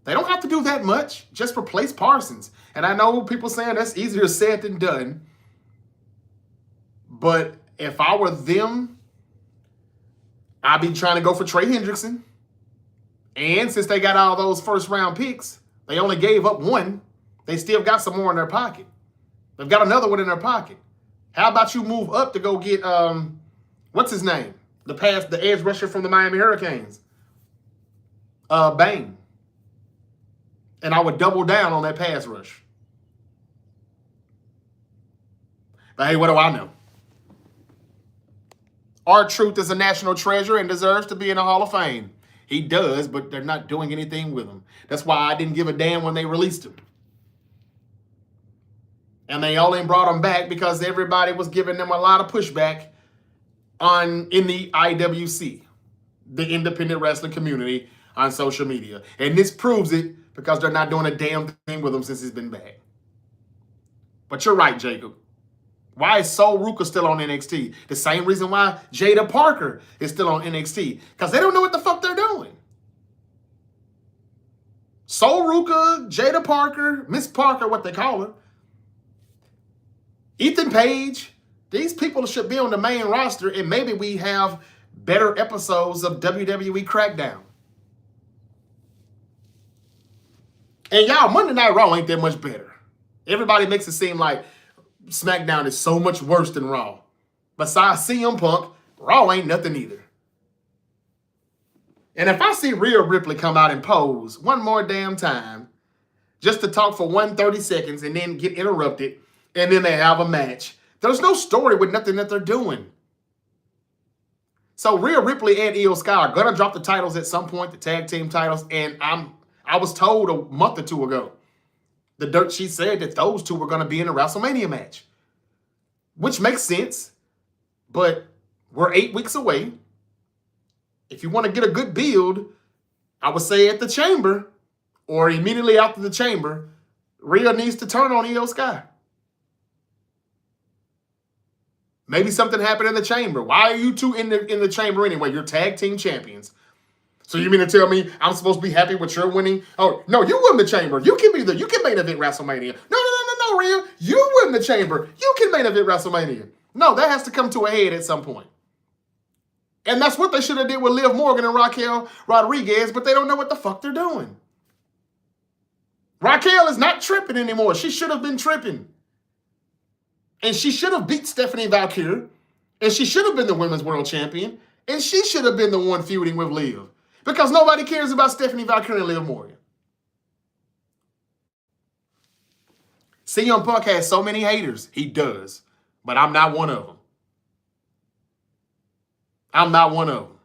A: They don't have to do that much. Just replace Parsons. And I know people saying that's easier said than done. But if I were them, I'd be trying to go for Trey Hendrickson. And since they got all those first-round picks, they only gave up one. They still got some more in their pocket. They've got another one in their pocket. How about you move up to go get, what's his name? The edge rusher from the Miami Hurricanes. Bain. And I would double down on that pass rush. But hey, what do I know? R-Truth is a national treasure and deserves to be in the Hall of Fame. He does, but they're not doing anything with him. That's why I didn't give a damn when they released him. And they only brought him back because everybody was giving them a lot of pushback in the IWC, the independent wrestling community, on social media. And this proves it because they're not doing a damn thing with him since he's been back. But you're right, Jacob. Why is Sol Ruka still on NXT? The same reason why Jada Parker is still on NXT. Because they don't know what the fuck they're doing. Sol Ruka, Jada Parker, Miss Parker, what they call her, Ethan Page, these people should be on the main roster, and maybe we have better episodes of WWE Crackdown. And y'all, Monday Night Raw ain't that much better. Everybody makes it seem like Smackdown is so much worse than Raw. Besides CM Punk, Raw ain't nothing either. And if I see Rhea Ripley come out and pose one more damn time, just to talk for 130 seconds and then get interrupted, and then they have a match, there's no story with nothing that they're doing. So Rhea Ripley and Io Sky are gonna drop the titles at some point, the tag team titles, and I was told a month or two ago, the dirt sheet said that those two were going to be in a WrestleMania match, which makes sense, but we're 8 weeks away. If you want to get a good build, I would say at the Chamber or immediately after the Chamber, Rhea needs to turn on Io Sky. Maybe something happened in the Chamber. Why are you two in the Chamber anyway? You're tag team champions. So you mean to tell me I'm supposed to be happy with your winning? Oh, no, you win the Chamber. You can main event WrestleMania. No, Rhea. You win the Chamber. You can main event WrestleMania. No, that has to come to a head at some point. And that's what they should have did with Liv Morgan and Raquel Rodriguez, but they don't know what the fuck they're doing. Raquel is not tripping anymore. She should have been tripping. And she should have beat Stephanie Valkyrie. And she should have been the women's world champion. And she should have been the one feuding with Liv. Because nobody cares about Stephanie Valkyrie and Liv Morgan. CM Punk has so many haters. He does. But I'm not one of them. I'm not one of them.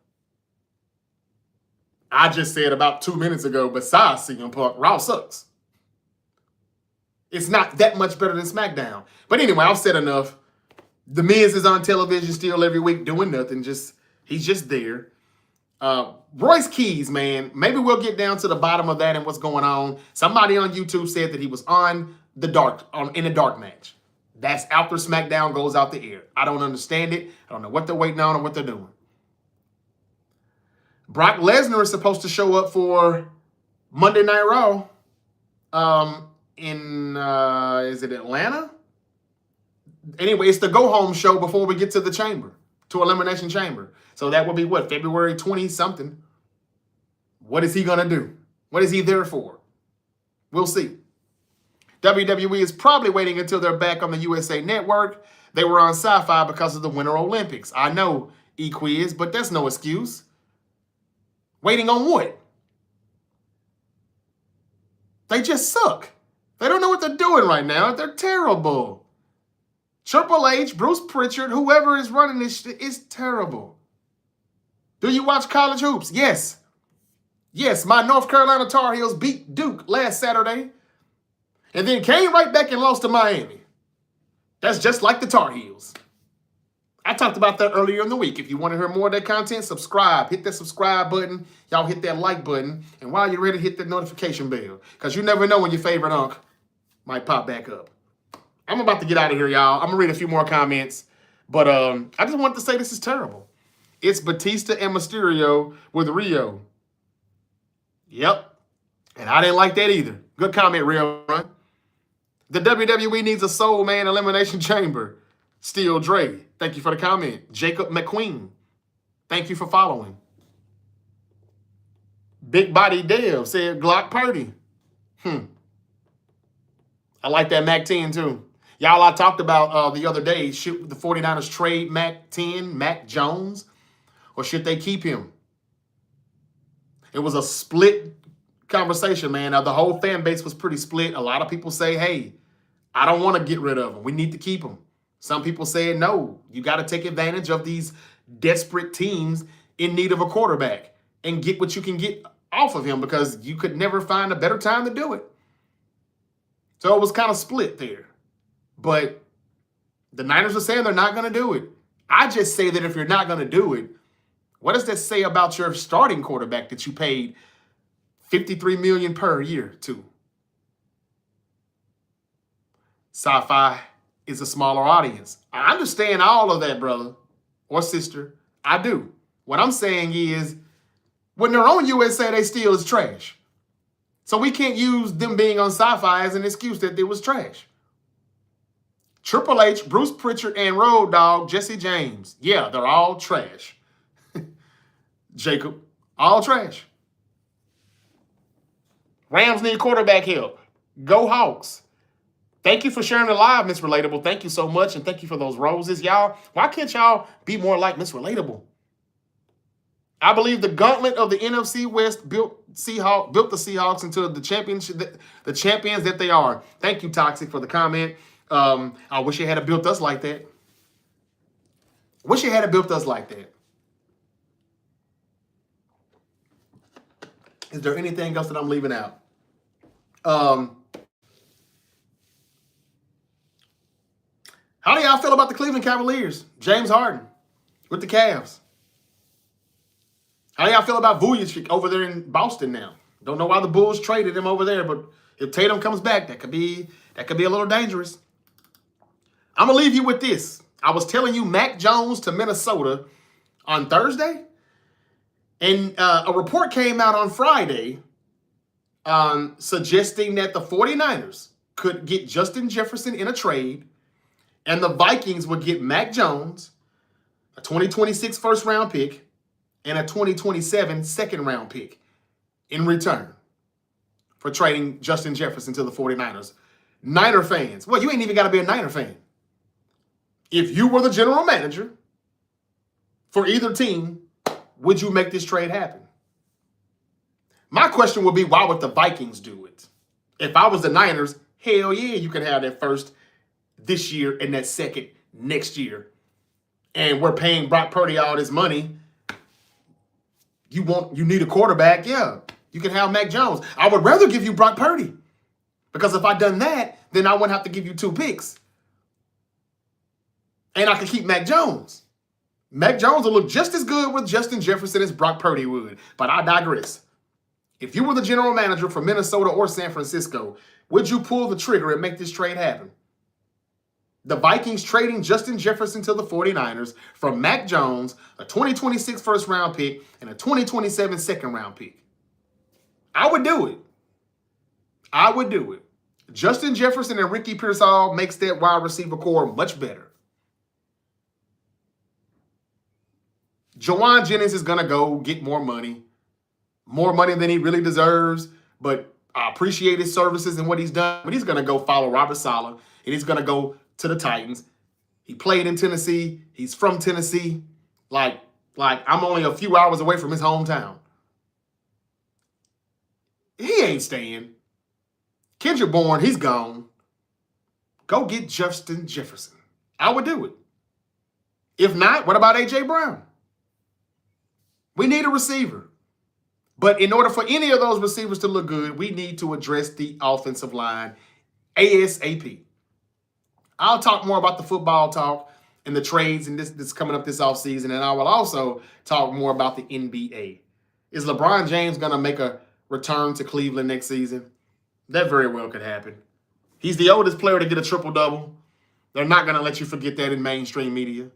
A: I just said about 2 minutes ago, besides CM Punk, Raw sucks. It's not that much better than SmackDown. But anyway, I've said enough. The Miz is on television still every week doing nothing. He's just there. Royce Keys, man, maybe we'll get down to the bottom of that and what's going on. Somebody on YouTube said that he was in the dark match. That's after SmackDown goes out the air. I don't understand it. I don't know what they're waiting on or what they're doing. Brock Lesnar is supposed to show up for Monday Night Raw is it Atlanta? Anyway, it's the go-home show before we get to the Chamber, to Elimination Chamber. So that would be what, February 20-something. What is he going to do? What is he there for? We'll see. WWE is probably waiting until they're back on the USA Network. They were on Sci-Fi because of the Winter Olympics. I know, E-Quiz, but that's no excuse. Waiting on what? They just suck. They don't know what they're doing right now. They're terrible. Triple H, Bruce Pritchard, whoever is running this shit is terrible. Do you watch college hoops? Yes. Yes, my North Carolina Tar Heels beat Duke last Saturday and then came right back and lost to Miami. That's just like the Tar Heels. I talked about that earlier in the week. If you want to hear more of that content, subscribe. Hit that subscribe button. Y'all hit that like button. And while you're ready, hit that notification bell. Because you never know when your favorite unk might pop back up. I'm about to get out of here, y'all. I'm going to read a few more comments. But I just wanted to say this is terrible. It's Batista and Mysterio with Rio. Yep. And I didn't like that either. Good comment, Rio. The WWE needs a soul man elimination chamber. Steel Dre. Thank you for the comment. Jacob McQueen. Thank you for following. Big Body Dev said Glock Purdy. I like that Mac 10 too. Y'all, I talked about the other day, should the 49ers trade Mac 10, Mac Jones, or should they keep him? It was a split conversation, man. Now, the whole fan base was pretty split. A lot of people say, hey, I don't want to get rid of him. We need to keep him. Some people said, no, you got to take advantage of these desperate teams in need of a quarterback and get what you can get off of him because you could never find a better time to do it. So it was kind of split there. But the Niners are saying they're not going to do it. I just say that if you're not going to do it, what does that say about your starting quarterback that you paid $53 million per year to? Sci-fi is a smaller audience. I understand all of that, brother or sister. I do. What I'm saying is, when they're on USA, they still is trash. So we can't use them being on Sci-Fi as an excuse that it was trash. Triple H, Bruce Pritchard, and Road Dogg, Jesse James. Yeah, they're all trash. Jacob, all trash. Rams need quarterback help. Go Hawks. Thank you for sharing the live, Miss Relatable. Thank you so much, and thank you for those roses, y'all. Why can't y'all be more like Miss Relatable? I believe the gauntlet of the NFC West built the Seahawks into the champions that they are. Thank you, Toxic, for the comment. I wish you had built us like that. Wish you had built us like that. Is there anything else that I'm leaving out? How do y'all feel about the Cleveland Cavaliers? James Harden with the Cavs. How do y'all feel about Vujacic over there in Boston now? Don't know why the Bulls traded him over there, but if Tatum comes back, that could be a little dangerous. I'm gonna leave you with this. I was telling you Mac Jones to Minnesota on Thursday, and a report came out on Friday suggesting that the 49ers could get Justin Jefferson in a trade, and the Vikings would get Mac Jones, a 2026 first-round pick, and a 2027 second-round pick in return for trading Justin Jefferson to the 49ers. Niner fans, well, you ain't even got to be a Niner fan. If you were the general manager for either team, would you make this trade happen? My question would be, why would the Vikings do it? If I was the Niners, hell yeah, you can have that first this year and that second next year. And we're paying Brock Purdy all this money. You need a quarterback? Yeah, you can have Mac Jones. I would rather give you Brock Purdy because if I'd done that, then I wouldn't have to give you 2 picks. And I could keep Mac Jones. Mac Jones will look just as good with Justin Jefferson as Brock Purdy would. But I digress. If you were the general manager for Minnesota or San Francisco, would you pull the trigger and make this trade happen? The Vikings trading Justin Jefferson to the 49ers for Mac Jones, a 2026 first-round pick, and a 2027 second-round pick. I would do it. I would do it. Justin Jefferson and Ricky Pearsall makes that wide receiver core much better. Jawan Jennings is going to go get more money than he really deserves, but I appreciate his services and what he's done. But he's going to go follow Robert Saleh, and he's going to go to the Titans. He played in Tennessee. He's from Tennessee. Like I'm only a few hours away from his hometown. He ain't staying. Kendrick Bourne, he's gone. Go get Justin Jefferson. I would do it. If not, what about A.J. Brown? We need a receiver. But in order for any of those receivers to look good, we need to address the offensive line ASAP. I'll talk more about the football talk and the trades and this coming up this offseason, and I will also talk more about the NBA. Is LeBron James going to make a return to Cleveland next season? That very well could happen. He's the oldest player to get a triple-double. They're not going to let you forget that in mainstream media.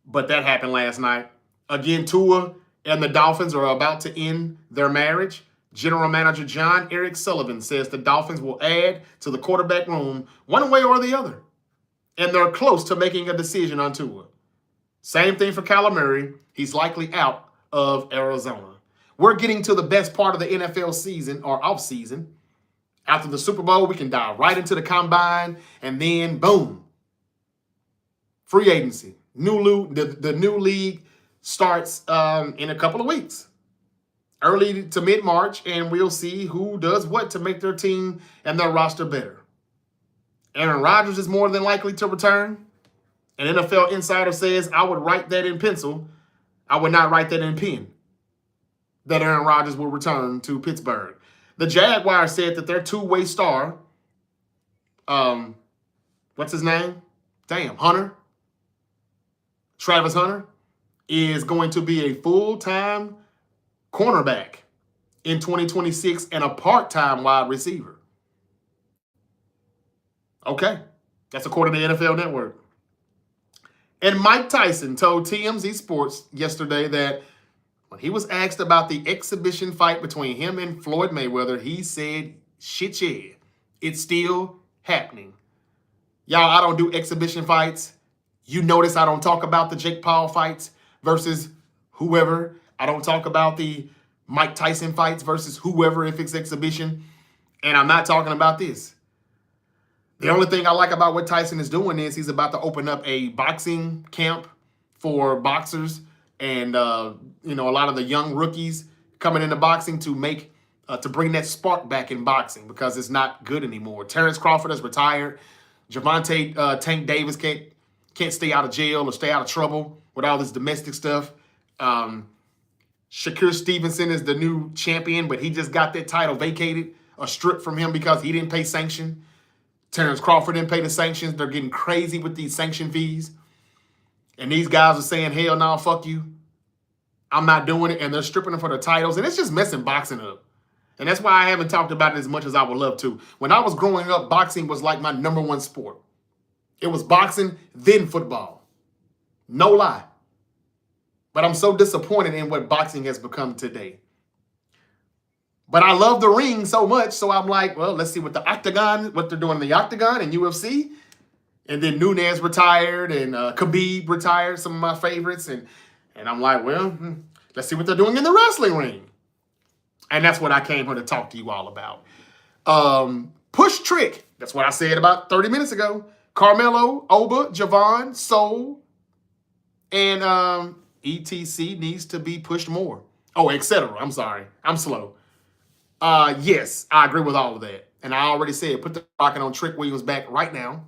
A: But that happened last night. Again, Tua and the Dolphins are about to end their marriage. General Manager John Eric Sullivan says the Dolphins will add to the quarterback room one way or the other. And they're close to making a decision on Tua. Same thing for Kyler Murray. He's likely out of Arizona. We're getting to the best part of the NFL season or offseason. After the Super Bowl, we can dive right into the combine, and then boom. Free agency. The new league starts in a couple of weeks. Early to mid-March, and we'll see who does what to make their team and their roster better. Aaron Rodgers is more than likely to return. An NFL insider says, I would write that in pencil. I would not write that in pen. That Aaron Rodgers will return to Pittsburgh. The Jaguars said that their two-way star, what's his name? Hunter. Travis Hunter is going to be a full-time cornerback in 2026 and a part-time wide receiver. Okay, that's according to NFL Network. And Mike Tyson told TMZ Sports yesterday that when he was asked about the exhibition fight between him and Floyd Mayweather, he said, shit, yeah, it's still happening. Y'all, I don't do exhibition fights. You notice I don't talk about the Jake Paul fights versus whoever. I don't talk about the Mike Tyson fights versus whoever if it's exhibition. And I'm not talking about this. The only thing I like about what Tyson is doing is he's about to open up a boxing camp for boxers and, a lot of the young rookies coming into boxing to bring that spark back in boxing because it's not good anymore. Terrence Crawford has retired. Javante Tank Davis can't stay out of jail or stay out of trouble with all this domestic stuff. Shakur Stevenson is the new champion, but he just got that title vacated or stripped from him because he didn't pay sanction. Terrence Crawford didn't pay the sanctions. They're getting crazy with these sanction fees. And these guys are saying, hell no, fuck you. I'm not doing it. And they're stripping them for their titles. And it's just messing boxing up. And that's why I haven't talked about it as much as I would love to. When I was growing up, boxing was like my number one sport. It was boxing, then football. No lie. But I'm so disappointed in what boxing has become today. But I love the ring so much, so I'm like, well, let's see what they're doing in the octagon and UFC. And then Nunes retired and Khabib retired, some of my favorites. And I'm like, well, let's see what they're doing in the wrestling ring. And that's what I came here to talk to you all about. Push Trick. That's what I said about 30 minutes ago. Carmelo, Oba, Javon, Soul, and ETC needs to be pushed more. Oh, etc. I'm sorry. I'm slow. Yes, I agree with all of that. And I already said, put the rocket on Trick Williams back right now.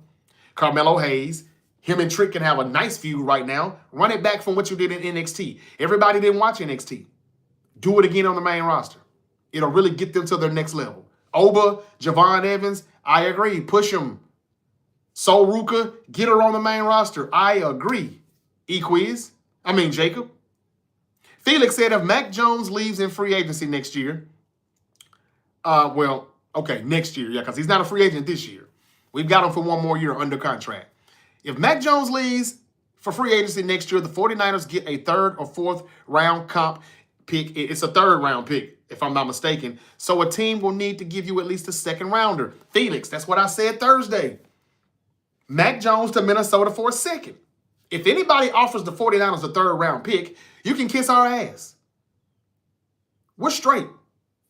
A: Carmelo Hayes, him and Trick can have a nice feud right now. Run it back from what you did in NXT. Everybody didn't watch NXT. Do it again on the main roster. It'll really get them to their next level. Oba, Javon Evans, I agree. Push him. Sol Ruka, get her on the main roster. I agree. Jacob. Felix said if Mac Jones leaves in free agency next year, next year, because he's not a free agent this year. We've got him for one more year under contract. If Mac Jones leaves for free agency next year, the 49ers get a third or fourth round comp pick. It's a third round pick, if I'm not mistaken. So a team will need to give you at least a second rounder. Felix, that's what I said Thursday. Mac Jones to Minnesota for a second. If anybody offers the 49ers a third round pick, you can kiss our ass. We're straight.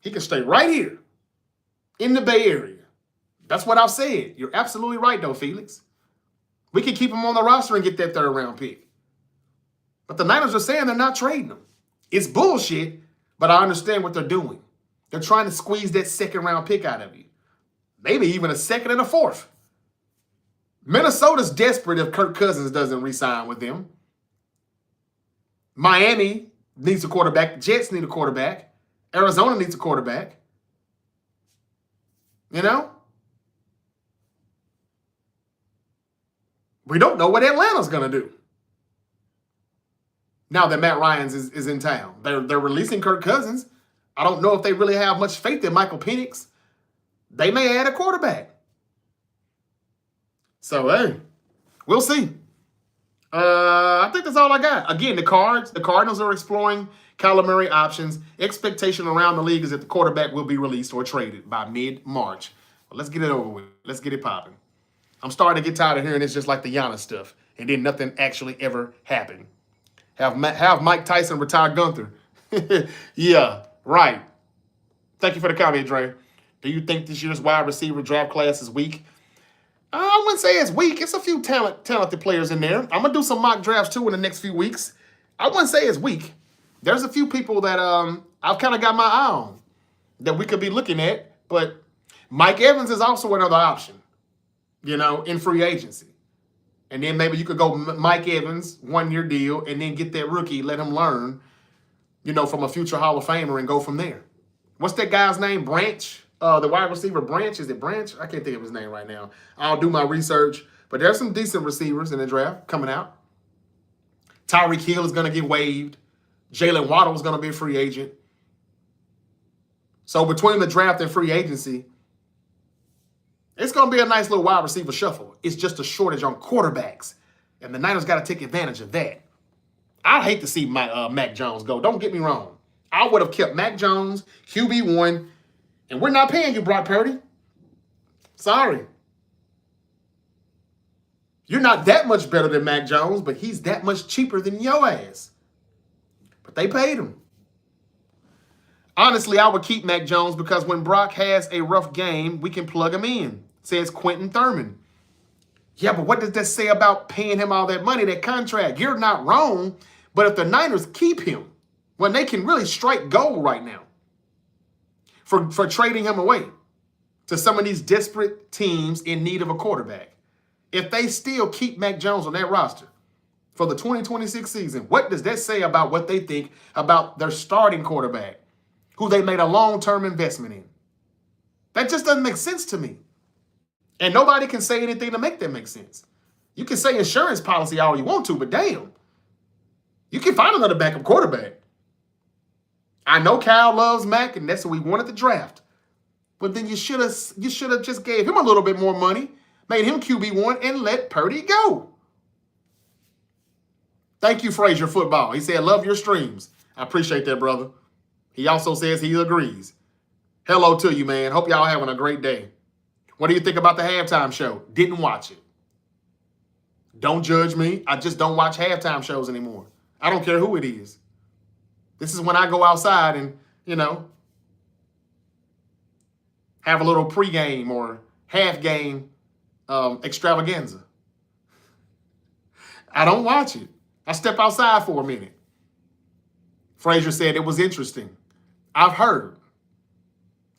A: He can stay right here in the Bay Area. That's what I've said. You're absolutely right, though, Felix. We can keep him on the roster and get that third round pick. But the Niners are saying they're not trading him. It's bullshit, but I understand what they're doing. They're trying to squeeze that second round pick out of you. maybe even a second and a fourth. Minnesota's desperate if Kirk Cousins doesn't re-sign with them. Miami needs a quarterback. Jets need a quarterback. Arizona needs a quarterback. You know? We don't know what Atlanta's going to do now that Matt Ryan is in town. They're releasing Kirk Cousins. I don't know if they really have much faith in Michael Penix. They may add a quarterback. So, hey, we'll see. I think that's all I got. Again, the Cardinals are exploring Kyler Murray options. Expectation around the league is that the quarterback will be released or traded by mid-March. Well, let's get it over with. Let's get it popping. I'm starting to get tired of hearing it's just like the Giannis stuff, and then nothing actually ever happened. Have Mike Tyson retire Gunther. Yeah, right. Thank you for the comment, Dre. Do you think this year's wide receiver draft class is weak? I wouldn't say it's weak. It's a few talented players in there. I'm going to do some mock drafts, too, in the next few weeks. I wouldn't say it's weak. There's a few people that I've kind of got my eye on that we could be looking at, but Mike Evans is also another option, you know, in free agency. And then maybe you could go Mike Evans, 1-year deal, and then get that rookie, let him learn, you know, from a future Hall of Famer and go from there. What's that guy's name? Branch? The wide receiver Branch. Is it Branch? I can't think of his name right now. I'll do my research. But there's some decent receivers in the draft coming out. Tyreek Hill is going to get waived. Jalen Waddle is going to be a free agent. So between the draft and free agency, it's going to be a nice little wide receiver shuffle. It's just a shortage on quarterbacks. And the Niners got to take advantage of that. I'd hate to see Mac Jones go. Don't get me wrong. I would have kept Mac Jones, QB1, and we're not paying you, Brock Purdy. Sorry. You're not that much better than Mac Jones, but he's that much cheaper than your ass. But they paid him. Honestly, I would keep Mac Jones because when Brock has a rough game, we can plug him in, says Quentin Thurman. Yeah, but what does that say about paying him all that money, that contract? You're not wrong, but if the Niners keep him, when they can really strike gold right now for trading him away to some of these desperate teams in need of a quarterback, if they still keep Mac Jones on that roster for the 2026 season, what does that say about what they think about their starting quarterback, who they made a long-term investment in? That just doesn't make sense to me. And nobody can say anything to make that make sense. You can say insurance policy all you want to, but damn, you can find another backup quarterback. I know Kyle loves Mac, and that's what we wanted to draft. But then you should have just gave him a little bit more money, made him QB1, and let Purdy go. Thank you, Frazier Football. He said, love your streams. I appreciate that, brother. He also says he agrees. Hello to you, man. Hope y'all having a great day. What do you think about the halftime show? Didn't watch it. Don't judge me. I just don't watch halftime shows anymore. I don't care who it is. This is when I go outside and, you know, have a little pregame or half-game extravaganza. I don't watch it. I step outside for a minute. Frazier said it was interesting. I've heard.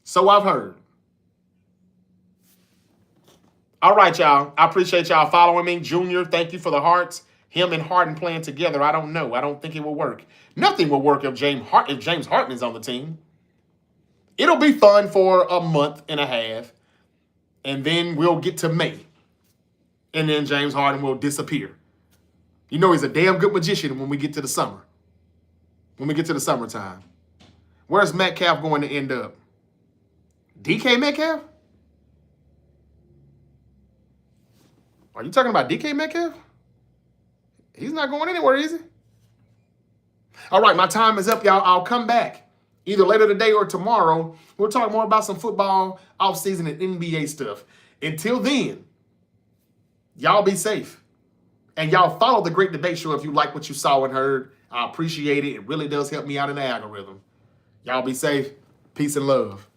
A: So I've heard. All right, y'all. I appreciate y'all following me. Junior, thank you for the hearts. Him and Harden playing together, I don't know. I don't think it will work. Nothing will work if James Harden is on the team. It'll be fun for a month and a half, and then we'll get to May, and then James Harden will disappear. You know he's a damn good magician when we get to the summer. When we get to the summertime. Where's Metcalf going to end up? DK Metcalf? Are you talking about DK Metcalf? He's not going anywhere, is he? All right, my time is up, y'all. I'll come back either later today or tomorrow. We'll talk more about some football, offseason, and NBA stuff. Until then, y'all be safe. And y'all follow The Great Debate Show if you like what you saw and heard. I appreciate it. It really does help me out in the algorithm. Y'all be safe. Peace and love.